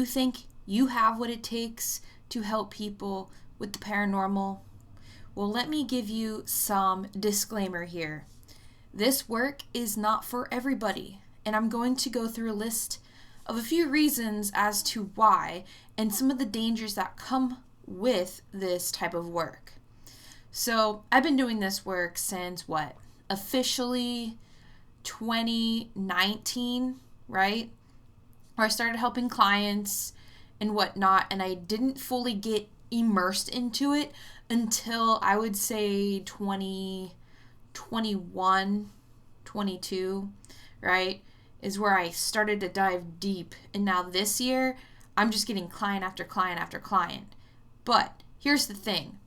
think you have what it takes to help people with the paranormal? Well, let me give you some disclaimer here. This work is not for everybody, and I'm going to go through a list of a few reasons as to why and some of the dangers that come with this type of work. So, I've been doing this work since officially 2019, right? Where I started helping clients and whatnot, and I didn't fully get immersed into it until I would say 2021, 22, right? Is where I started to dive deep. And now this year, I'm just getting client after client after client. But here's the thing.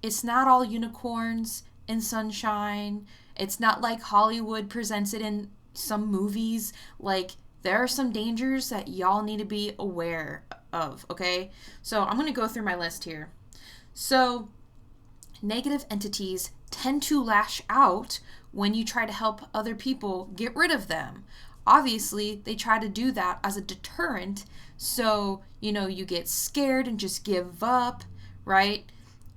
It's not all unicorns and sunshine. It's not like Hollywood presents it in some movies. Like, there are some dangers that y'all need to be aware of, okay? So I'm going to go through my list here. So, negative entities tend to lash out when you try to help other people get rid of them. Obviously, they try to do that as a deterrent, so, you get scared and just give up, right?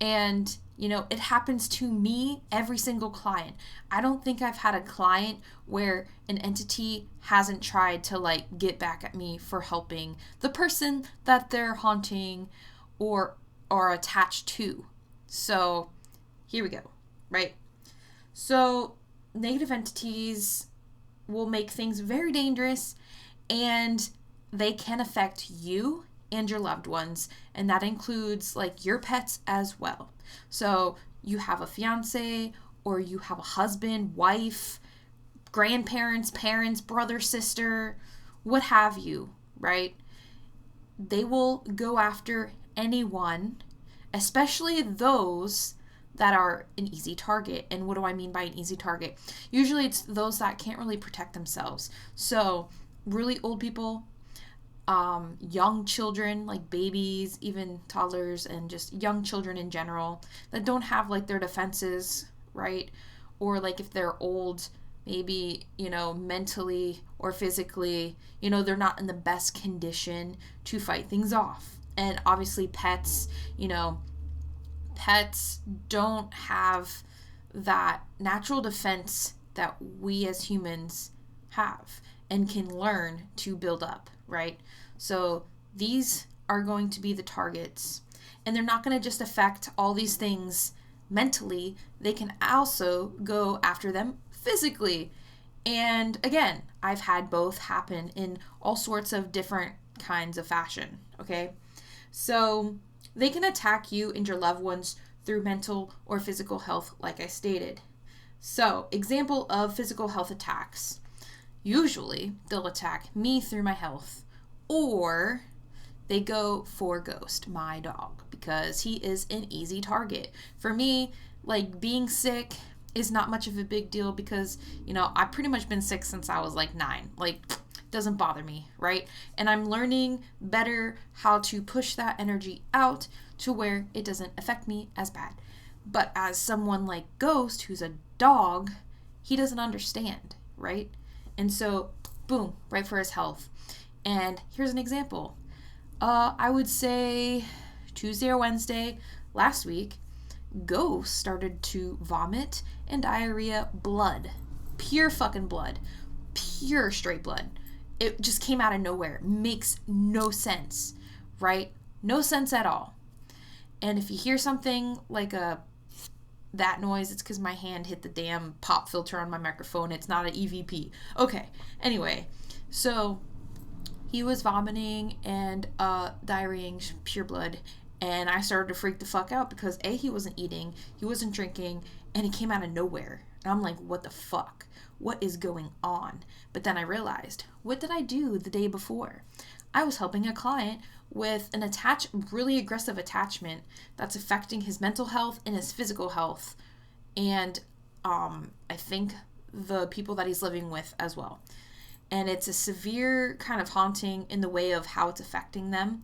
And, it happens to me every single client. I don't think I've had a client where an entity hasn't tried to, get back at me for helping the person that they're haunting or attached to. So, here we go, right? So, negative entities will make things very dangerous, and they can affect you and your loved ones, and that includes your pets as well. So you have a fiance, or you have a husband, wife, grandparents, parents, brother, sister, what have you, right? They will go after anyone, especially those that are an easy target. And what do I mean by an easy target? Usually it's those that can't really protect themselves. So really old people, young children, like babies, even toddlers, and just young children in general that don't have their defenses, right? Or if they're old, maybe, mentally or physically, they're not in the best condition to fight things off. And obviously pets, pets don't have that natural defense that we as humans have and can learn to build up, right? So these are going to be the targets, and they're not going to just affect all these things mentally. They can also go after them physically. And again, I've had both happen in all sorts of different kinds of fashion, okay? So they can attack you and your loved ones through mental or physical health, like I stated. So, example of physical health attacks. Usually, they'll attack me through my health, or they go for Ghost, my dog, because he is an easy target. For me, being sick is not much of a big deal because, I've pretty much been sick since I was 9. Doesn't bother me, right? And I'm learning better how to push that energy out to where it doesn't affect me as bad. But as someone like Ghost, who's a dog, he doesn't understand, right? And so, boom, right for his health. And here's an example. I would say Tuesday or Wednesday last week, Ghost started to vomit and diarrhea blood. Pure fucking blood. Pure straight blood. It just came out of nowhere. Makes no sense, right? No sense at all. And if you hear something like that noise, it's because my hand hit the damn pop filter on my microphone. It's not an EVP. Okay, anyway, so he was vomiting and diarrheaing pure blood, and I started to freak the fuck out because A, he wasn't eating, he wasn't drinking, and he came out of nowhere. And I'm like, what the fuck? What is going on? But then I realized, what did I do the day before? I was helping a client with an really aggressive attachment that's affecting his mental health and his physical health. And I think the people that he's living with as well. And it's a severe kind of haunting in the way of how it's affecting them.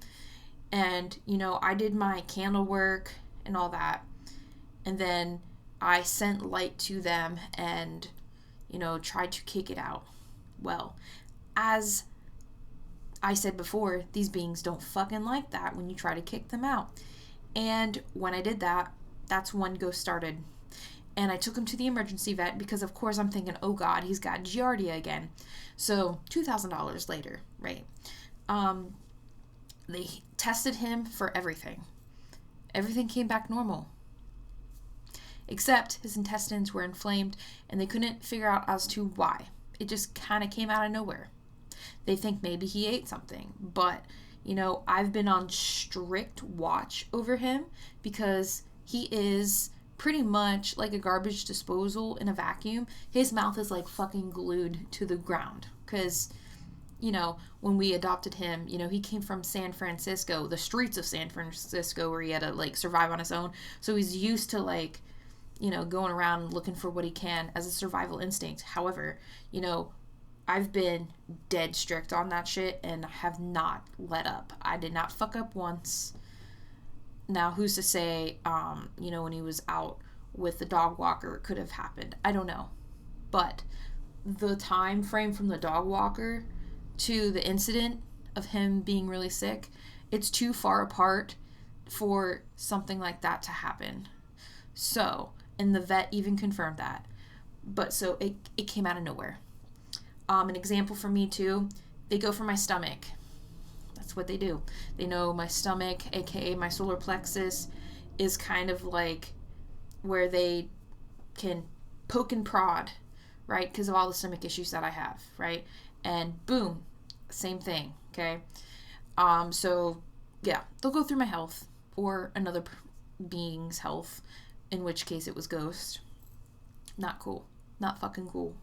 And, I did my candle work and all that. And then I sent light to them and, tried to kick it out. Well, as I said before, these beings don't fucking like that when you try to kick them out. And when I did that, that's when ghosts started. And I took him to the emergency vet because, of course, I'm thinking, oh God, he's got giardia again. So $2,000 later, right? They tested him for everything. Everything came back normal. Except his intestines were inflamed and they couldn't figure out as to why. It just kind of came out of nowhere. They think maybe he ate something. But, I've been on strict watch over him because he is pretty much like a garbage disposal in a vacuum. His mouth is like fucking glued to the ground. Because, when we adopted him, he came from San Francisco, the streets of San Francisco, where he had to like survive on his own. So he's used to like, going around looking for what he can as a survival instinct. However, I've been dead strict on that shit and have not let up. I did not fuck up once. Now, who's to say, when he was out with the dog walker, it could have happened. I don't know. But the time frame from the dog walker to the incident of him being really sick, it's too far apart for something like that to happen. So, and the vet even confirmed that. But so it came out of nowhere. An example for me too, they go for my stomach. That's what they do. They know my stomach, aka my solar plexus, is kind of like where they can poke and prod, right? Because of all the stomach issues that I have, right? And boom, same thing, okay? So yeah, they'll go through my health or another being's health, in which case it was ghost. Not cool. Not fucking cool.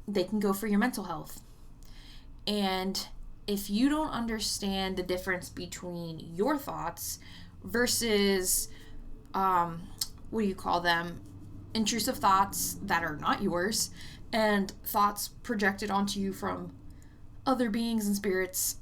They can go for your mental health. And if you don't understand the difference between your thoughts versus, what do you call them? Intrusive thoughts that are not yours and thoughts projected onto you from other beings and spirits,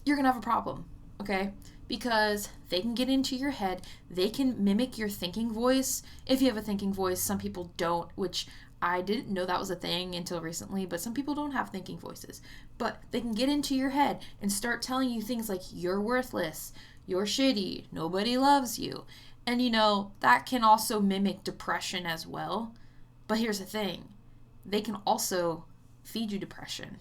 you're going to have a problem, okay? Because they can get into your head. They can mimic your thinking voice. If you have a thinking voice, some people don't, which I didn't know that was a thing until recently, but some people don't have thinking voices. But they can get into your head and start telling you things like, you're worthless, you're shitty, nobody loves you. And that can also mimic depression as well. But here's the thing. They can also feed you depression.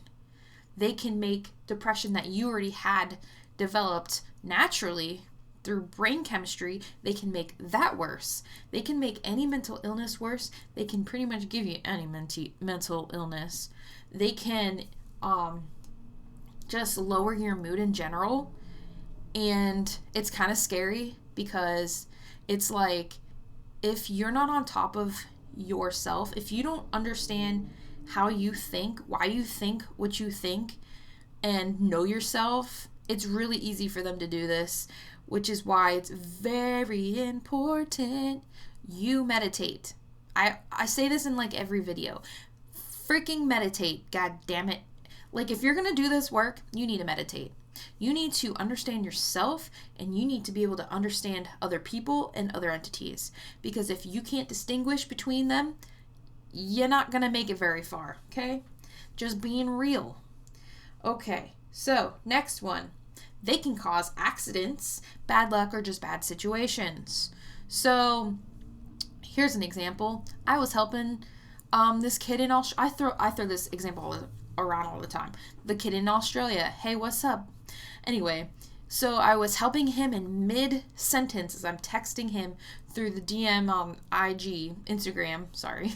They can make depression that you already had developed naturally through brain chemistry, they can make that worse. They can make any mental illness worse. They can pretty much give you any mental illness. They can just lower your mood in general. And it's kind of scary because it's like, if you're not on top of yourself, if you don't understand how you think, why you think what you think, and know yourself, it's really easy for them to do this, which is why it's very important you meditate. I say this in like every video. Freaking meditate, god damn it. Like, if you're gonna do this work, you need to meditate. You need to understand yourself, and you need to be able to understand other people and other entities. Because if you can't distinguish between them, you're not gonna make it very far, okay? Just being real. Okay, so next one. They can cause accidents, bad luck, or just bad situations. So here's an example. I was helping this kid in Australia. I throw this example around all the time. The kid in Australia. Hey, what's up? Anyway, so I was helping him in mid-sentence as I'm texting him through the DM on Instagram, sorry.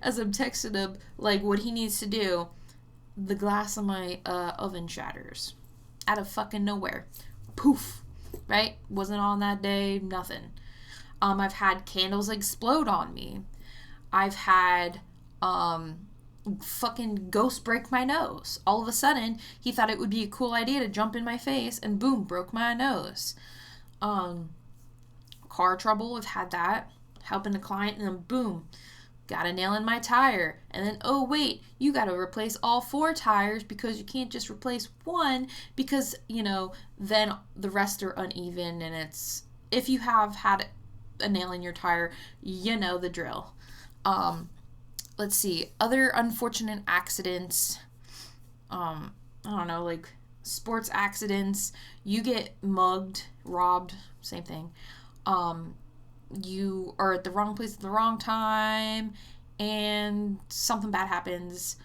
As I'm texting him, like, what he needs to do. The glass of my oven shatters. Out of fucking nowhere. Poof. Right? Wasn't on that day. Nothing. I've had candles explode on me. I've had fucking ghost break my nose. All of a sudden, he thought it would be a cool idea to jump in my face and boom, broke my nose. Car trouble, I've had that. Helping a client and then boom, got a nail in my tire. And then, oh wait, you got to replace all 4 tires because you can't just replace one because, then the rest are uneven. And it's, if you have had a nail in your tire, you know the drill. Let's see, other unfortunate accidents. I don't know, like sports accidents, you get mugged, robbed, same thing. You are at the wrong place at the wrong time and something bad happens.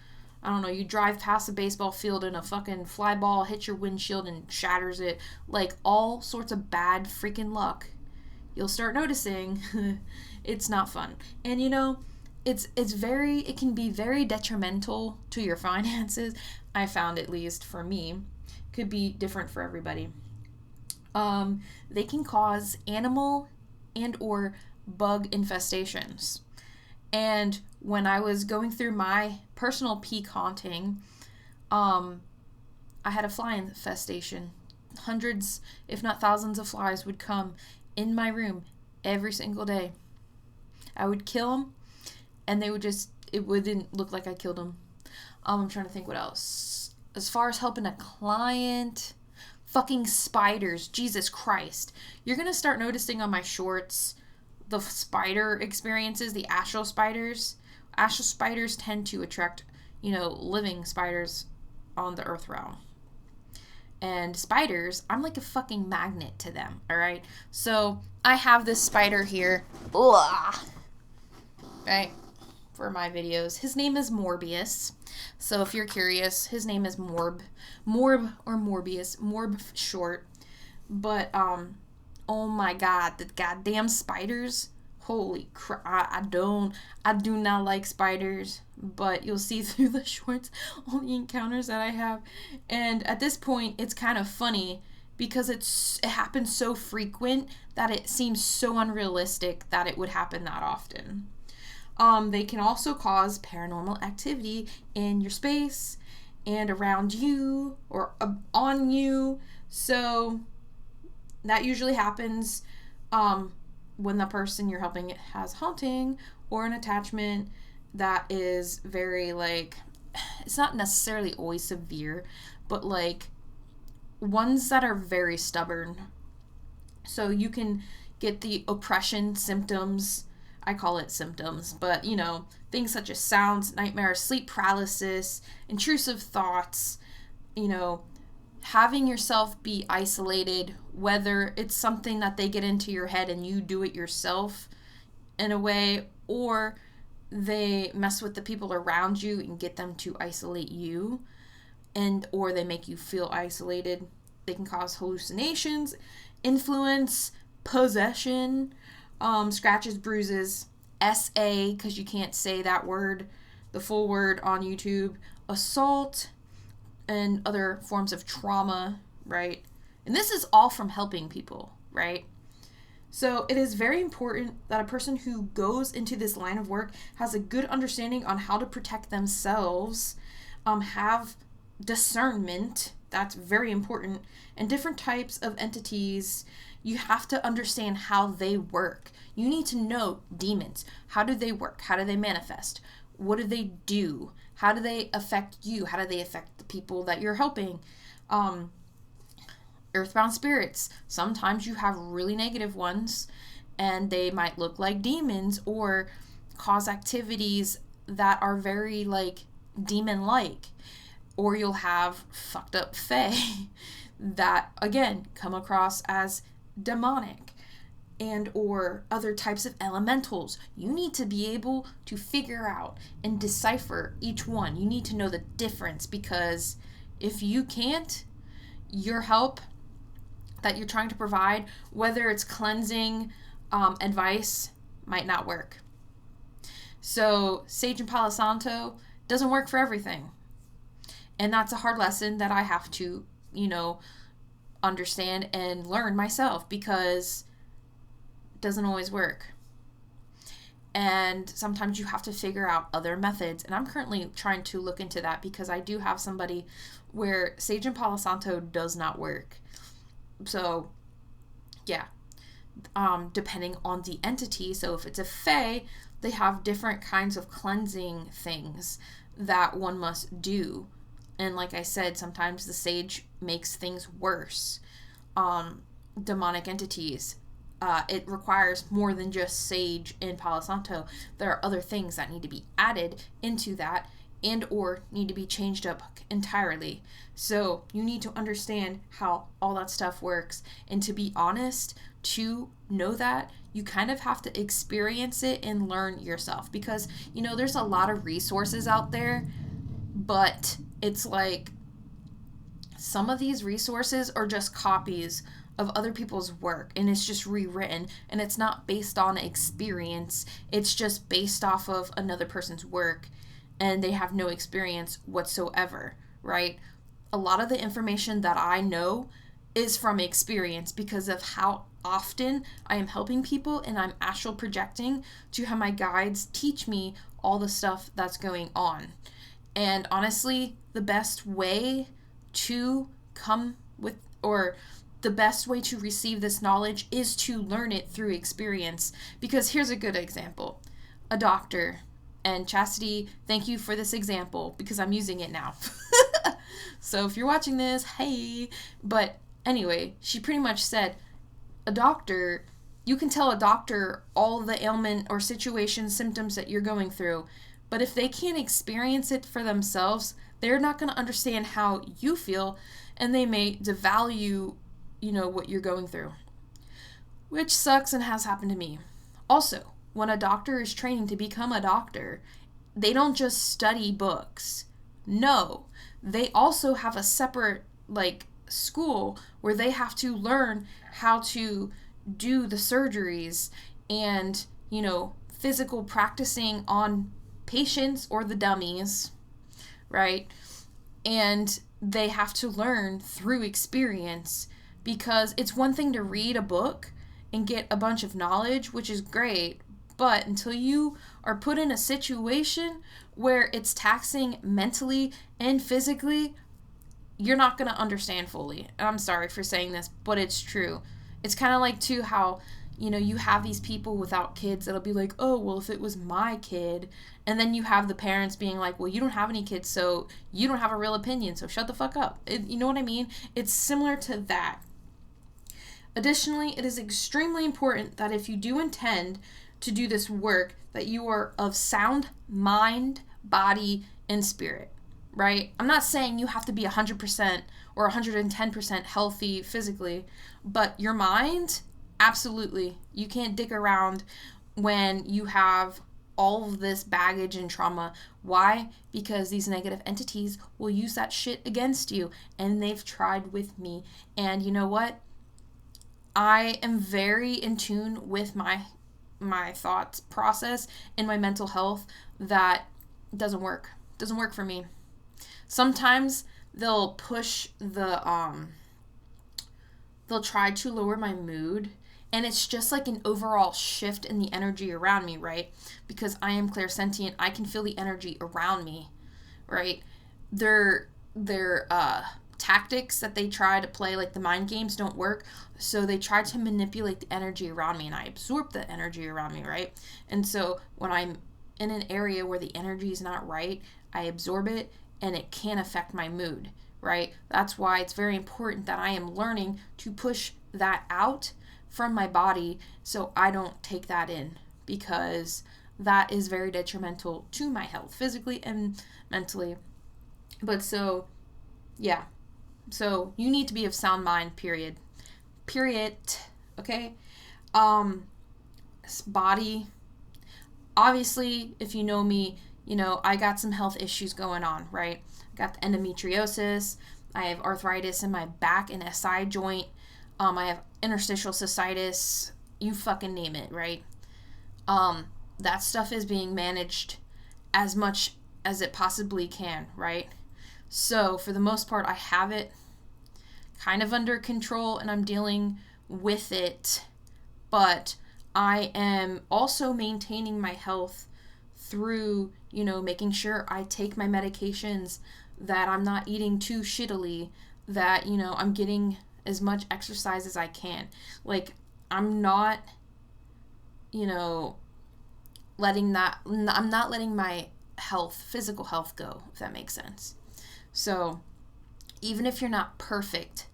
I don't know, you drive past a baseball field and a fucking fly ball hits your windshield and shatters it. Like all sorts of bad freaking luck. You'll start noticing it's not fun. And you know, it can be very detrimental to your finances. I found, at least for me, could be different for everybody. They can cause animal and or bug infestations. And when I was going through my personal peak haunting, I had a fly infestation. Hundreds, if not thousands of flies would come in my room every single day. I would kill them and it wouldn't look like I killed them. I'm trying to think what else. As far as helping a client, fucking spiders, Jesus Christ. You're going to start noticing on my shorts the spider experiences, the astral spiders. Astral spiders tend to attract, living spiders on the earth realm. And spiders, I'm like a fucking magnet to them, all right? So I have this spider here, right, for my videos. His name is Morbius. So if you're curious, his name is Morb or Morbius, Morb short. But, oh my God, the goddamn spiders. Holy crap, I do not like spiders, but you'll see through the shorts all the encounters that I have. And at this point, it's kind of funny because it happens so frequent that it seems so unrealistic that it would happen that often. They can also cause paranormal activity in your space and around you or on you. So that usually happens when the person you're helping has haunting or an attachment that is very, it's not necessarily always severe, but ones that are very stubborn. So you can get the oppression symptoms. I call it symptoms, but things such as sounds, nightmares, sleep paralysis, intrusive thoughts, having yourself be isolated, whether it's something that they get into your head and you do it yourself in a way, or they mess with the people around you and get them to isolate you, or they make you feel isolated. They can cause hallucinations, influence, possession, scratches, bruises, SA, because you can't say that word, the full word on YouTube, assault, and other forms of trauma, right? And this is all from helping people, right? So it is very important that a person who goes into this line of work has a good understanding on how to protect themselves, have discernment, that's very important, and different types of entities. You have to understand how they work. You need to know demons. How do they work? How do they manifest? What do they do? How do they affect you? How do they affect the people that you're helping? Earthbound spirits. Sometimes you have really negative ones and they might look like demons or cause activities that are very demon-like. Or you'll have fucked up fae that, again, come across as demonic, and or other types of elementals. You need to be able to figure out and decipher each one. You need to know the difference, because if you can't, your help that you're trying to provide, whether it's cleansing advice, might not work. So Sage and Palo Santo doesn't work for everything. And that's a hard lesson that I have to, understand and learn myself, because it doesn't always work. And sometimes you have to figure out other methods. And I'm currently trying to look into that, because I do have somebody where Sage and Palo Santo does not work. So, yeah. Depending on the entity. So if it's a fae, they have different kinds of cleansing things that one must do. And like I said, sometimes the sage makes things worse. Demonic entities. It requires more than just sage and Palo Santo. There are other things that need to be added into that and or need to be changed up entirely. So you need to understand how all that stuff works. And to be honest, to know that, you kind of have to experience it and learn yourself. Because, there's a lot of resources out there, but it's like some of these resources are just copies of other people's work, and it's just rewritten, and it's not based on experience. It's just based off of another person's work, and they have no experience whatsoever, right? A lot of the information that I know is from experience because of how often I am helping people and I'm astral projecting to have my guides teach me all the stuff that's going on. And honestly, the best way to come with, or the best way to receive this knowledge is to learn it through experience. Because here's a good example. A doctor, and Chastity, thank you for this example because I'm using it now. So if you're watching this, hey. But anyway, she pretty much said, a doctor, you can tell a doctor all the ailment or situation symptoms that you're going through, but if they can't experience it for themselves, they're not going to understand how you feel, and they may devalue, what you're going through, which sucks and has happened to me. Also, when a doctor is training to become a doctor, they don't just study books. No, they also have a separate, school where they have to learn how to do the surgeries and, physical practicing on patients or the dummies, right? And they have to learn through experience, because it's one thing to read a book and get a bunch of knowledge, which is great, but until you are put in a situation where it's taxing mentally and physically, you're not going to understand fully. And I'm sorry for saying this, but it's true. It's kind of like, too, how, you have these people without kids that'll be like, oh, well, if it was my kid. And then you have the parents being like, well, you don't have any kids, so you don't have a real opinion, so shut the fuck up. You know what I mean? It's similar to that. Additionally, it is extremely important that if you do intend to do this work, that you are of sound mind, body, and spirit, right? I'm not saying you have to be 100% or 110% healthy physically, but your mind, absolutely. You can't dick around when you have all of this baggage and trauma. Why? Because these negative entities will use that shit against you, and they've tried with me. And you know what? I am very in tune with my thoughts process and my mental health. That doesn't work. Doesn't work for me. Sometimes they'll push they'll try to lower my mood, and it's just like an overall shift in the energy around me, right? Because I am clairsentient, I can feel the energy around me, right? Their tactics that they try to play, like the mind games, don't work. So they try to manipulate the energy around me, and I absorb the energy around me, right? And so when I'm in an area where the energy is not right, I absorb it, and it can affect my mood, right? That's why it's very important that I am learning to push that out from my body so I don't take that in, because that is very detrimental to my health, physically and mentally. But so, yeah. So you need to be of sound mind, period. Okay? Body. Obviously, if you know me, I got some health issues going on, right? I got the endometriosis. I have arthritis in my back and SI joint. I have interstitial cystitis. You fucking name it, right? That stuff is being managed as much as it possibly can, right? So for the most part, I have it kind of under control, and I'm dealing with it, but I am also maintaining my health through, making sure I take my medications, that I'm not eating too shittily, that, I'm getting as much exercise as I can. Like, I'm not, I'm not letting my physical health go, if that makes sense. So even if you're not perfect,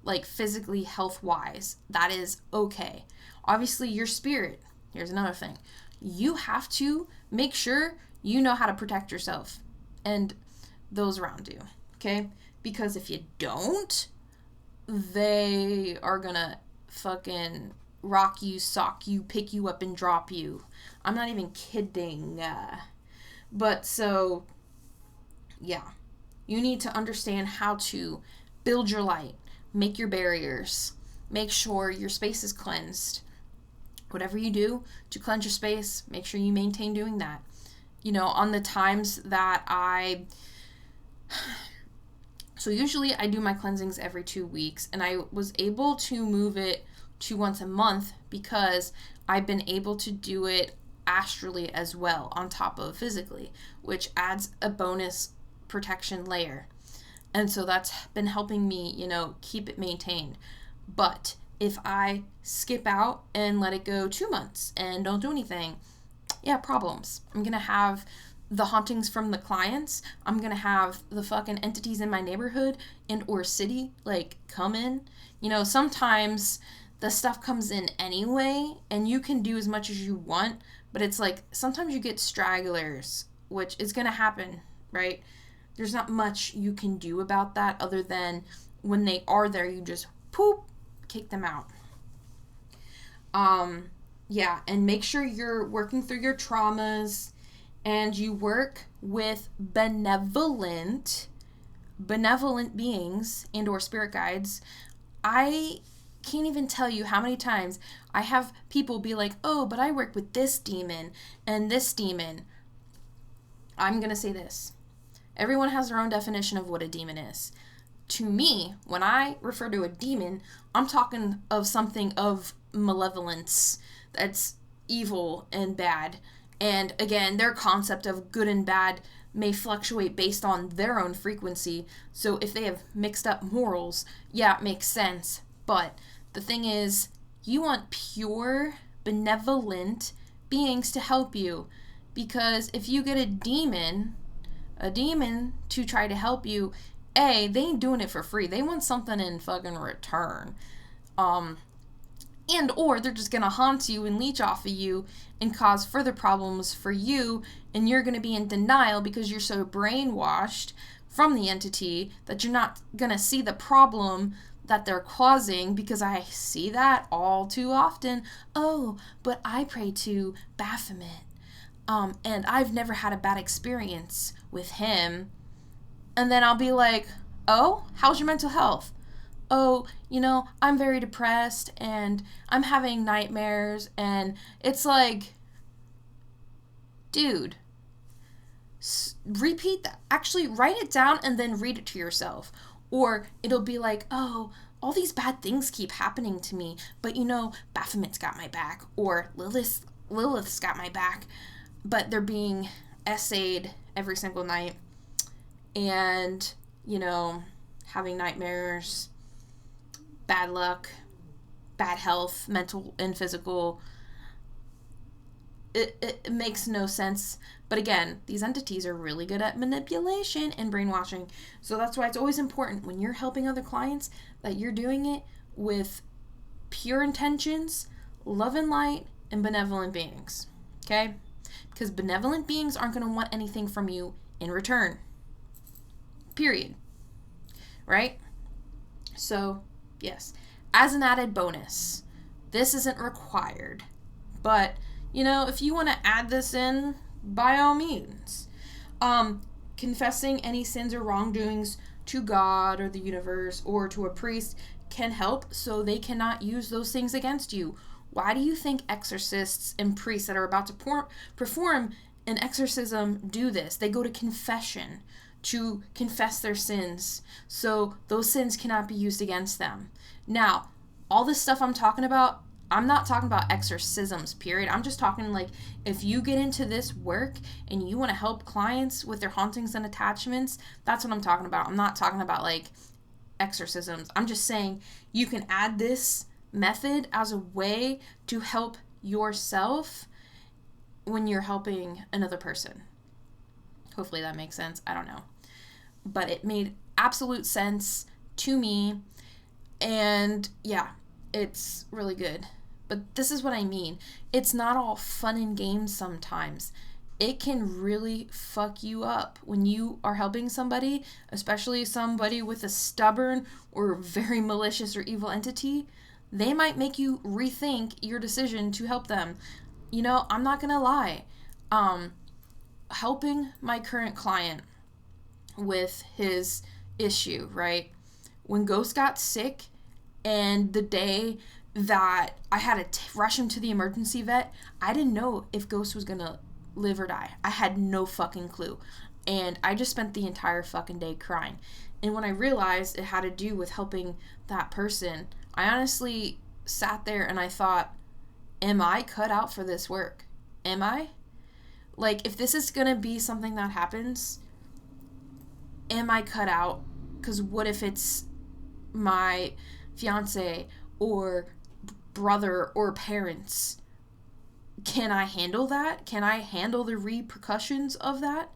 like physically health-wise, that is okay. Obviously, your spirit, here's another thing. You have to make sure you know how to protect yourself. and those around you, okay? Because if you don't, they are gonna fucking rock you, sock you, pick you up, and drop you. I'm not even kidding. But so, yeah. You need to understand how to build your light, make your barriers, make sure your space is cleansed. Whatever you do to cleanse your space, make sure you maintain doing that. You know, on the times that so usually I do my cleansings every 2 weeks, and I was able to move it to once a month because I've been able to do it astrally as well on top of physically, which adds a bonus protection layer. And so that's been helping me, you know, keep it maintained. But if I skip out and let it go 2 months and don't do anything, yeah, problems. I'm going to have the hauntings from the clients. I'm going to have the fucking entities in my neighborhood and or city, like, come in. You know, sometimes the stuff comes in anyway, and you can do as much as you want, but it's like, sometimes you get stragglers, which is going to happen, right? There's not much you can do about that other than when they are there, you just poop, kick them out. Yeah, and make sure you're working through your traumas and you work with benevolent beings and or spirit guides. I can't even tell you how many times I have people be like, oh, but I work with this demon and this demon. I'm going to say this. Everyone has their own definition of what a demon is. To me, when I refer to a demon, I'm talking of something of malevolence that's evil and bad. And again, their concept of good and bad may fluctuate based on their own frequency. So if they have mixed up morals, yeah, it makes sense. But the thing is, you want pure, benevolent beings to help you. Because if you get a demon to try to help you, they ain't doing it for free. They want something in fucking return. And or they're just gonna haunt you and leech off of you and cause further problems for you, and you're gonna be in denial because you're so brainwashed from the entity that you're not gonna see the problem that they're causing, because I see that all too often. Oh, but I pray to Baphomet. And I've never had a bad experience with him. And then I'll be like, oh, how's your mental health? Oh, you know, I'm very depressed and I'm having nightmares. And it's like, dude, repeat that. Actually, write it down and then read it to yourself. Or it'll be like, oh, all these bad things keep happening to me. But, you know, Baphomet's got my back. Or Lilith's got my back. But they're being essayed every single night. And, you know, having nightmares, bad luck, bad health, mental and physical. It makes no sense. But again, these entities are really good at manipulation and brainwashing. So that's why it's always important when you're helping other clients that you're doing it with pure intentions, love and light, and benevolent beings. Okay? Because benevolent beings aren't going to want anything from you in return. Period. Right? So, yes. As an added bonus, this isn't required. But, you know, if you want to add this in, by all means. Confessing any sins or wrongdoings to God or the universe or to a priest can help so they cannot use those things against you. Why do you think exorcists and priests that are about to perform an exorcism do this? They go to confession to confess their sins, so those sins cannot be used against them. Now, all this stuff I'm talking about, I'm not talking about exorcisms, period. I'm just talking like, if you get into this work and you want to help clients with their hauntings and attachments, that's what I'm talking about. I'm not talking about like exorcisms. I'm just saying you can add this method as a way to help yourself when you're helping another person. Hopefully that makes sense. I don't know. But it made absolute sense to me. And yeah, it's really good. But this is what I mean. It's not all fun and games sometimes. it can really fuck you up when you are helping somebody, especially somebody with a stubborn or very malicious or evil entity. They might make you rethink your decision to help them. I'm not gonna lie. Helping my current client with his issue, right? When Ghost got sick, and the day that I had to rush him to the emergency vet, I didn't know if Ghost was gonna live or die. I had no fucking clue. And I just spent the entire fucking day crying. And when I realized it had to do with helping that person, I honestly sat there and I thought, am I cut out for this work? Am I? Like, if this is gonna be something that happens, am I cut out? Because what if it's my fiance or brother or parents? Can I handle that? Can I handle the repercussions of that?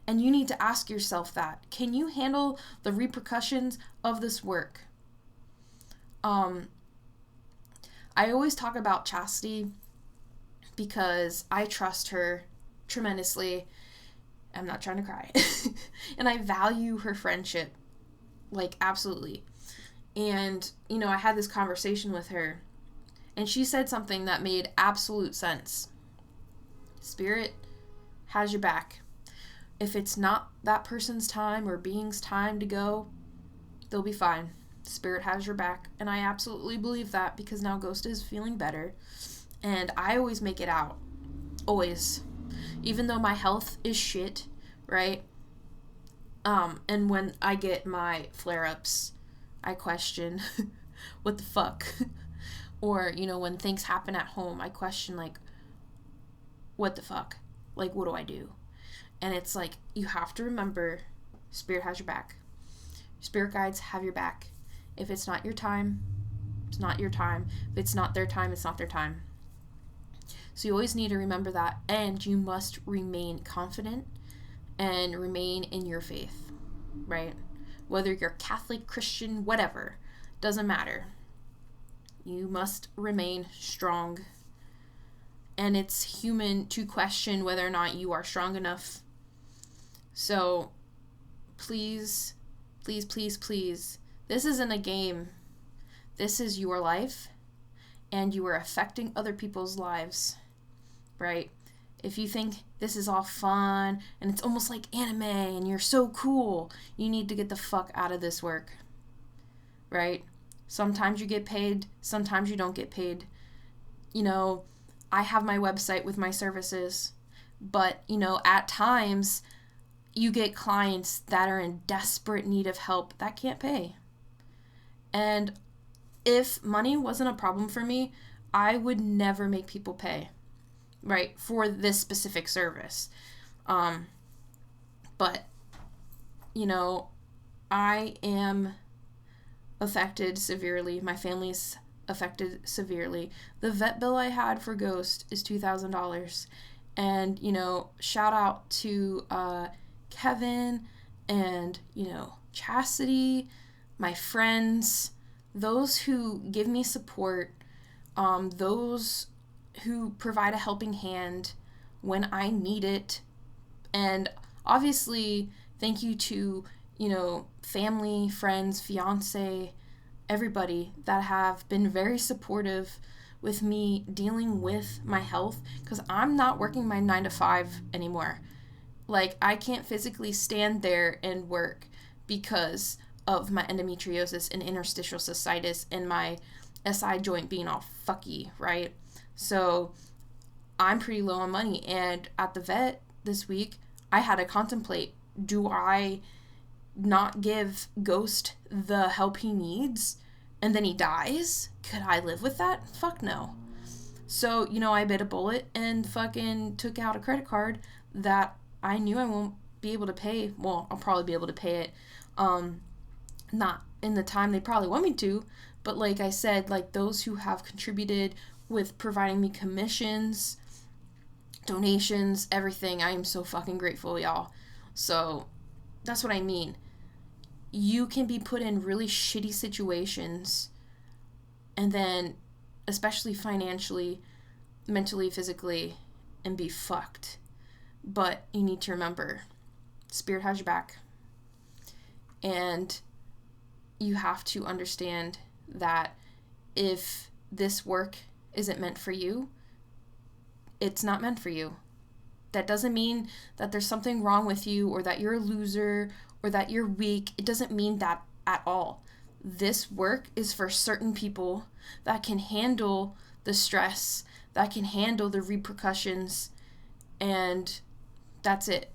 And you need to ask yourself that. Can you handle the repercussions of this work? I always talk about Chastity because I trust her tremendously. I'm not trying to cry. And I value her friendship, like, absolutely. And, I had this conversation with her, and she said something that made absolute sense. Spirit has your back. If it's not that person's time or being's time to go, they'll be fine. Spirit has your back. And I absolutely believe that, because now Ghost is feeling better. And I always make it out. Always. Even though my health is shit, right? And when I get my flare-ups, I question, what the fuck? Or, when things happen at home, I question, like, what the fuck? Like, what do I do? And it's like, you have to remember, Spirit has your back. Spirit guides have your back. If it's not your time, it's not your time. If it's not their time, it's not their time. So you always need to remember that, and you must remain confident and remain in your faith, right? Whether you're Catholic, Christian, whatever, doesn't matter. You must remain strong. And it's human to question whether or not you are strong enough. So, please, please, please, please, this isn't a game. This is your life, and you are affecting other people's lives, right? If you think this is all fun, and it's almost like anime, and you're so cool, you need to get the fuck out of this work, right? Sometimes you get paid, sometimes you don't get paid. I have my website with my services, but, at times, you get clients that are in desperate need of help that can't pay. And if money wasn't a problem for me, I would never make people pay, right, for this specific service. But, I am affected severely. My family's affected severely. The vet bill I had for Ghost is $2,000. And, shout out to Kevin and, Chastity, my friends, those who give me support, those who provide a helping hand when I need it. And obviously, thank you to, family, friends, fiance, everybody that have been very supportive with me dealing with my health, because I'm not working my 9 to 5 anymore. Like, I can't physically stand there and work because of my endometriosis and interstitial cystitis and my SI joint being all fucky, right? So I'm pretty low on money. And at the vet this week, I had to contemplate, do I not give Ghost the help he needs and then he dies? Could I live with that? Fuck no. So, I bit a bullet and fucking took out a credit card that I knew I won't be able to pay. Well, I'll probably be able to pay it. Not in the time they probably want me to, but like I said, like those who have contributed with providing me commissions, donations, everything, I am so fucking grateful, y'all. So that's what I mean. You can be put in really shitty situations, and then, especially financially, mentally, physically, and be fucked. But you need to remember, Spirit has your back. And you have to understand that if this work isn't meant for you, it's not meant for you. That doesn't mean that there's something wrong with you, or that you're a loser, or that you're weak. It doesn't mean that at all. This work is for certain people that can handle the stress, that can handle the repercussions, and that's it.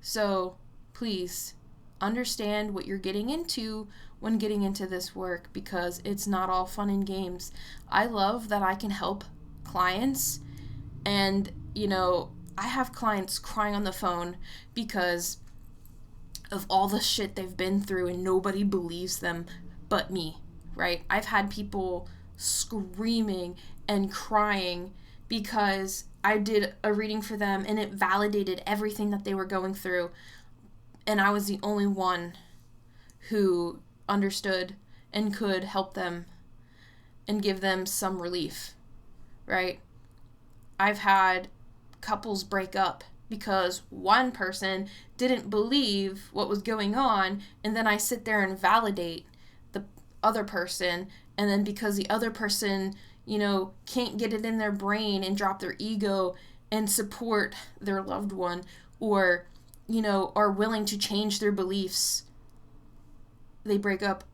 So please understand what you're getting into when getting into this work, because it's not all fun and games. I love that I can help clients, and I have clients crying on the phone because of all the shit they've been through, and nobody believes them but me, right? I've had people screaming and crying because I did a reading for them and it validated everything that they were going through, and I was the only one who understood and could help them and give them some relief, right? I've had couples break up because one person didn't believe what was going on, and then I sit there and validate the other person, and then because the other person, can't get it in their brain and drop their ego and support their loved one, or, are willing to change their beliefs, they break up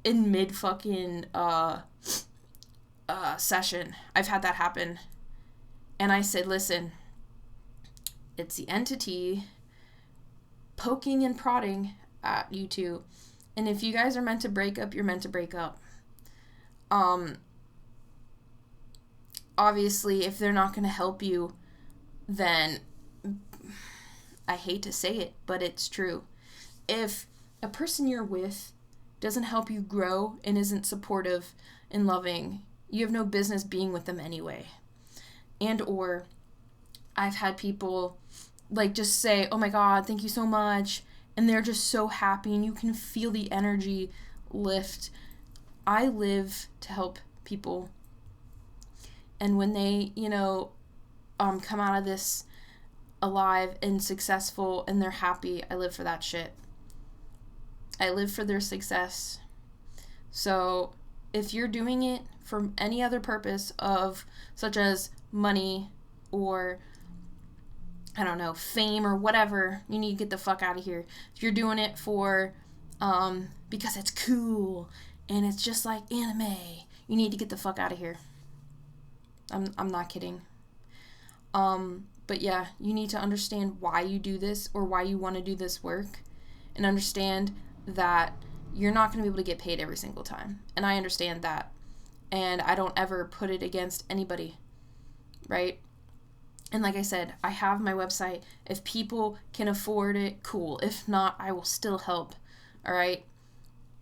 in mid fucking session. I've had that happen. And I said, listen, it's the entity poking and prodding at you two. And if you guys are meant to break up, you're meant to break up. Obviously, if they're not going to help you, then I hate to say it, but it's true. If a person you're with doesn't help you grow and isn't supportive and loving, you have no business being with them anyway. And or I've had people just say, oh my God, thank you so much. And they're just so happy, and you can feel the energy lift. I live to help people. And when they, come out of this alive and successful and they're happy, I live for that shit. I live for their success. So if you're doing it for any other purpose such as money or, I don't know, fame or whatever, you need to get the fuck out of here. If you're doing it for, because it's cool and it's just like anime, you need to get the fuck out of here. I'm not kidding. But yeah, you need to understand why you do this or why you want to do this work, and understand that you're not going to be able to get paid every single time. And I understand that. And I don't ever put it against anybody, right? And like I said, I have my website. If people can afford it, cool. If not, I will still help, all right?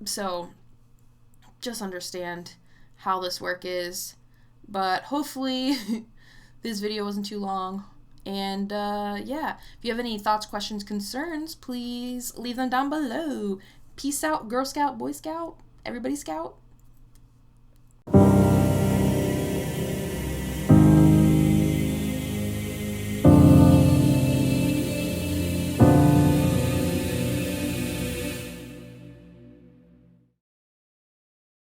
So just understand how this work is. But hopefully this video wasn't too long. And yeah, if you have any thoughts, questions, concerns, please leave them down below. Peace out, Girl Scout, Boy Scout, everybody Scout.